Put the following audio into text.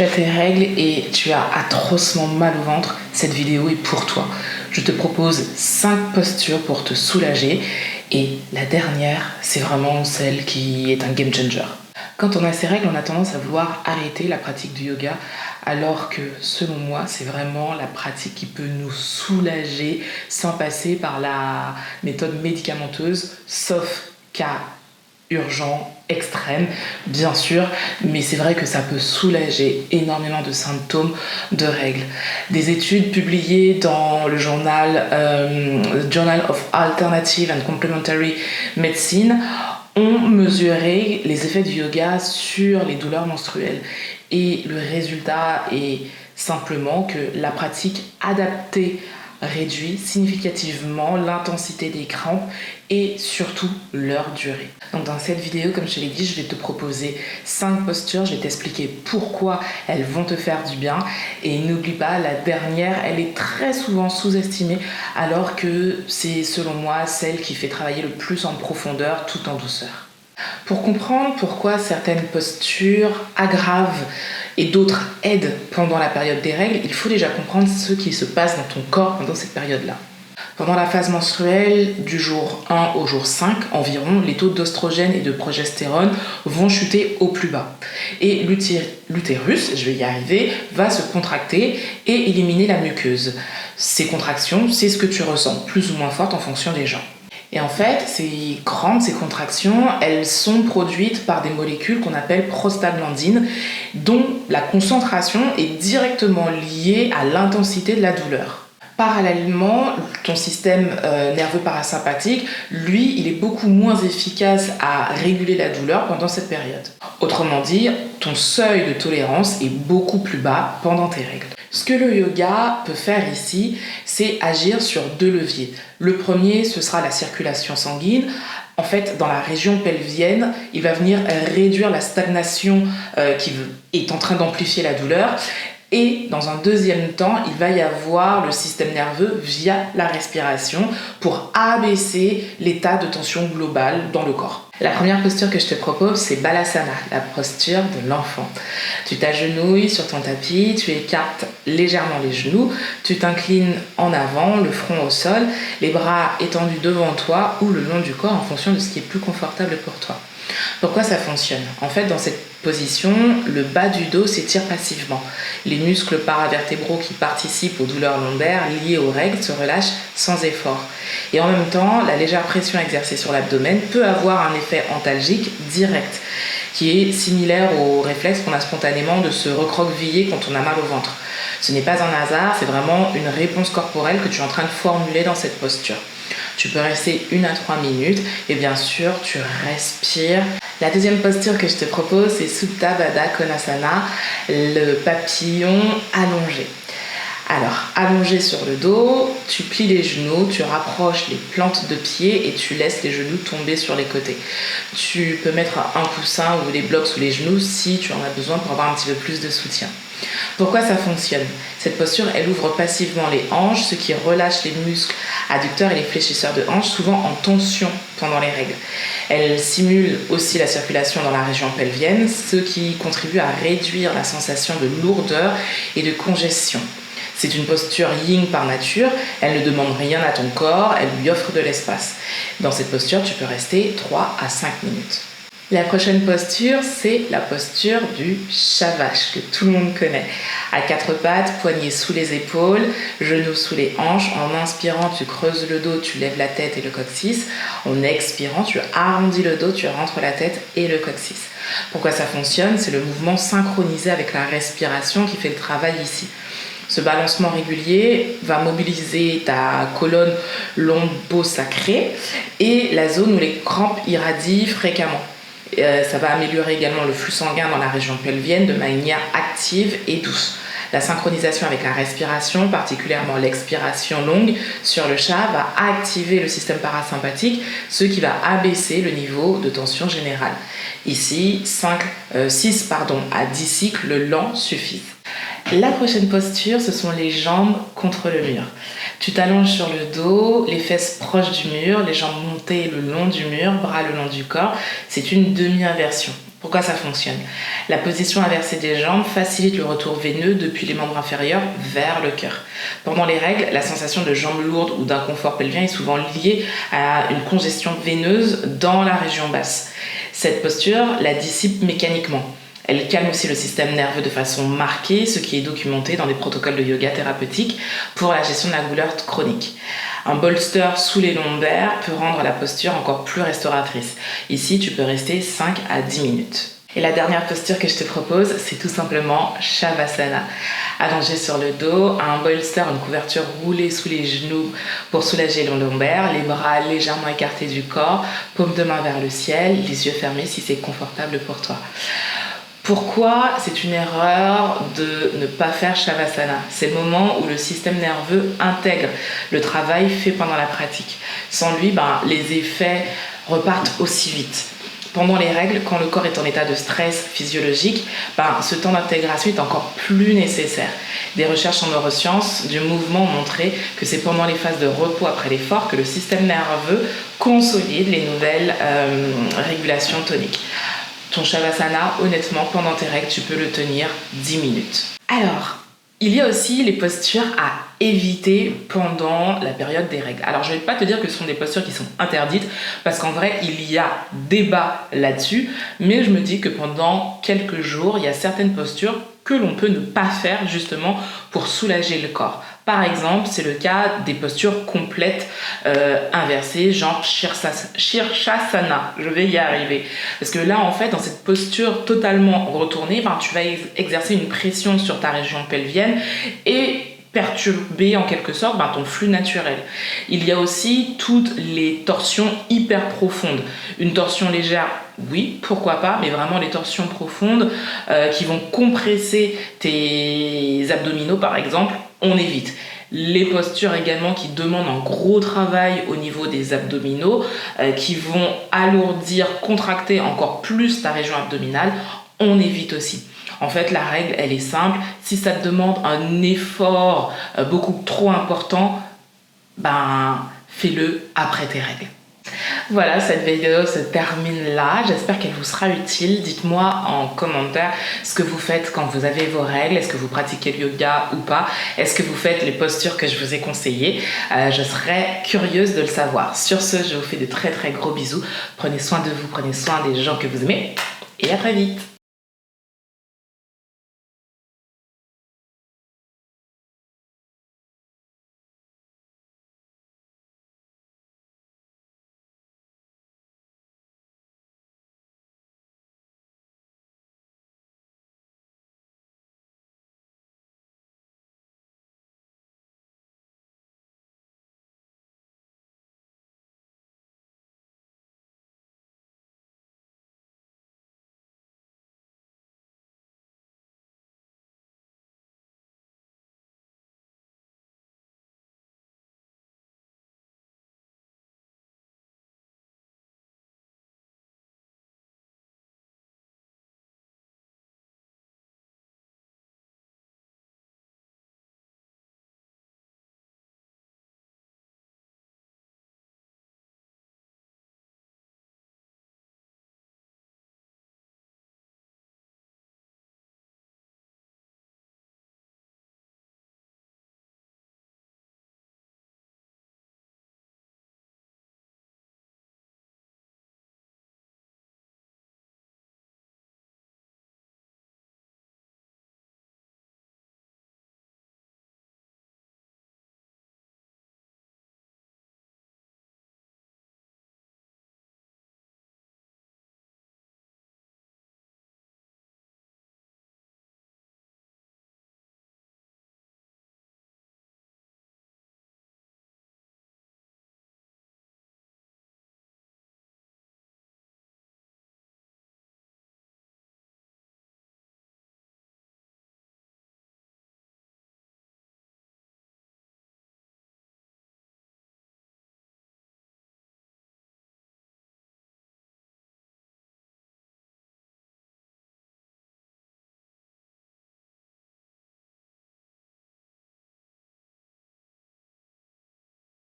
Tu as tes règles et tu as atrocement mal au ventre, cette vidéo est pour toi. Je te propose 5 postures pour te soulager et la dernière, c'est vraiment celle qui est un game changer. Quand on a ces règles, on a tendance à vouloir arrêter la pratique du yoga, alors que selon moi, c'est vraiment la pratique qui peut nous soulager sans passer par la méthode médicamenteuse, sauf cas urgent, extrême, bien sûr, mais c'est vrai que ça peut soulager énormément de symptômes de règles. Des études publiées dans le journal Journal of Alternative and Complementary Medicine ont mesuré les effets du yoga sur les douleurs menstruelles. Et le résultat est simplement que la pratique adaptée réduit significativement l'intensité des crampes et surtout leur durée. Donc dans cette vidéo, comme je te l'ai dit, je vais te proposer 5 postures, je vais t'expliquer pourquoi elles vont te faire du bien. Et n'oublie pas, la dernière, elle est très souvent sous-estimée, alors que c'est selon moi celle qui fait travailler le plus en profondeur tout en douceur. Pour comprendre pourquoi certaines postures aggravent et d'autres aident pendant la période des règles, il faut déjà comprendre ce qui se passe dans ton corps pendant cette période-là. Pendant la phase menstruelle, du jour 1 au jour 5 environ, les taux d'oestrogène et de progestérone vont chuter au plus bas. Et l'utérus, je vais y arriver, va se contracter et éliminer la muqueuse. Ces contractions, c'est ce que tu ressens, plus ou moins fortes en fonction des gens. Et en fait, ces crampes, ces contractions, elles sont produites par des molécules qu'on appelle prostaglandines, dont la concentration est directement liée à l'intensité de la douleur. Parallèlement, ton système nerveux parasympathique, lui, il est beaucoup moins efficace à réguler la douleur pendant cette période. Autrement dit, ton seuil de tolérance est beaucoup plus bas pendant tes règles. Ce que le yoga peut faire ici, c'est agir sur 2 leviers. Le premier, ce sera la circulation sanguine. En fait, dans la région pelvienne, il va venir réduire la stagnation qui est en train d'amplifier la douleur. Et dans un deuxième temps, il va y avoir le système nerveux via la respiration pour abaisser l'état de tension globale dans le corps. La première posture que je te propose, c'est Balasana, la posture de l'enfant. Tu t'agenouilles sur ton tapis, tu écartes légèrement les genoux, tu t'inclines en avant, le front au sol, les bras étendus devant toi ou le long du corps en fonction de ce qui est plus confortable pour toi. Pourquoi ça fonctionne ? En fait, dans cette position, le bas du dos s'étire passivement. Les muscles paravertébraux qui participent aux douleurs lombaires liées aux règles se relâchent sans effort. Et en même temps, la légère pression exercée sur l'abdomen peut avoir un effet antalgique direct, qui est similaire au réflexe qu'on a spontanément de se recroqueviller quand on a mal au ventre. Ce n'est pas un hasard, c'est vraiment une réponse corporelle que tu es en train de formuler dans cette posture. Tu peux rester 1 à 3 minutes et bien sûr, tu respires. La deuxième posture que je te propose, c'est Supta Baddha Konasana, le papillon allongé. Alors, allongé sur le dos, tu plies les genoux, tu rapproches les plantes de pied et tu laisses les genoux tomber sur les côtés. Tu peux mettre un coussin ou des blocs sous les genoux si tu en as besoin pour avoir un petit peu plus de soutien. Pourquoi ça fonctionne ? Cette posture, elle ouvre passivement les hanches, ce qui relâche les muscles adducteurs et les fléchisseurs de hanches, souvent en tension pendant les règles. Elle simule aussi la circulation dans la région pelvienne, ce qui contribue à réduire la sensation de lourdeur et de congestion. C'est une posture yin par nature, elle ne demande rien à ton corps, elle lui offre de l'espace. Dans cette posture, tu peux rester 3 à 5 minutes. La prochaine posture, c'est la posture du Shavash, que tout le monde connaît. À 4 pattes, poignets sous les épaules, genoux sous les hanches. En inspirant, tu creuses le dos, tu lèves la tête et le coccyx. En expirant, tu arrondis le dos, tu rentres la tête et le coccyx. Pourquoi ça fonctionne ? C'est le mouvement synchronisé avec la respiration qui fait le travail ici. Ce balancement régulier va mobiliser ta colonne lombo-sacrée et la zone où les crampes irradient fréquemment. Ça va améliorer également le flux sanguin dans la région pelvienne de manière active et douce. La synchronisation avec la respiration, particulièrement l'expiration longue sur le chat, va activer le système parasympathique, ce qui va abaisser le niveau de tension générale. Ici, 6 à 10 cycles lents suffisent. La prochaine posture, ce sont les jambes contre le mur. Tu t'allonges sur le dos, les fesses proches du mur, les jambes montées le long du mur, bras le long du corps. C'est une demi-inversion. Pourquoi ça fonctionne? La position inversée des jambes facilite le retour veineux depuis les membres inférieurs vers le cœur. Pendant les règles, la sensation de jambes lourdes ou d'inconfort pelvien est souvent liée à une congestion veineuse dans la région basse. Cette posture la dissipe mécaniquement. Elle calme aussi le système nerveux de façon marquée, ce qui est documenté dans des protocoles de yoga thérapeutique pour la gestion de la douleur chronique. Un bolster sous les lombaires peut rendre la posture encore plus restauratrice. Ici, tu peux rester 5 à 10 minutes. Et la dernière posture que je te propose, c'est tout simplement Shavasana. Allongé sur le dos, un bolster, une couverture roulée sous les genoux pour soulager le lombaire, les bras légèrement écartés du corps, paume de main vers le ciel, les yeux fermés si c'est confortable pour toi. Pourquoi c'est une erreur de ne pas faire Shavasana? C'est le moment où le système nerveux intègre le travail fait pendant la pratique. Sans lui, les effets repartent aussi vite. Pendant les règles, quand le corps est en état de stress physiologique, ce temps d'intégration est encore plus nécessaire. Des recherches en neurosciences du mouvement ont montré que c'est pendant les phases de repos après l'effort que le système nerveux consolide les nouvelles régulations toniques. Ton Shavasana, honnêtement, pendant tes règles, tu peux le tenir 10 minutes. Alors, il y a aussi les postures à éviter pendant la période des règles. Alors, je ne vais pas te dire que ce sont des postures qui sont interdites, parce qu'en vrai, il y a débat là-dessus, mais je me dis que pendant quelques jours, il y a certaines postures que l'on peut ne pas faire justement pour soulager le corps. Par exemple, c'est le cas des postures complètes inversées, genre Shirshasana. Je vais y arriver. Parce que là, en fait, dans cette posture totalement retournée, tu vas exercer une pression sur ta région pelvienne et perturber en quelque sorte ton flux naturel. Il y a aussi toutes les torsions hyper profondes. Une torsion légère, oui, pourquoi pas, mais vraiment les torsions profondes qui vont compresser tes abdominaux par exemple, on évite. Les postures également qui demandent un gros travail au niveau des abdominaux, qui vont alourdir, contracter encore plus ta région abdominale, on évite aussi. En fait, la règle, elle est simple. Si ça te demande un effort beaucoup trop important, fais-le après tes règles. Voilà, cette vidéo se termine là. J'espère qu'elle vous sera utile. Dites-moi en commentaire ce que vous faites quand vous avez vos règles. Est-ce que vous pratiquez le yoga ou pas? Est-ce que vous faites les postures que je vous ai conseillées? Je serais curieuse de le savoir. Sur ce, je vous fais de très très gros bisous. Prenez soin de vous, prenez soin des gens que vous aimez. Et à très vite.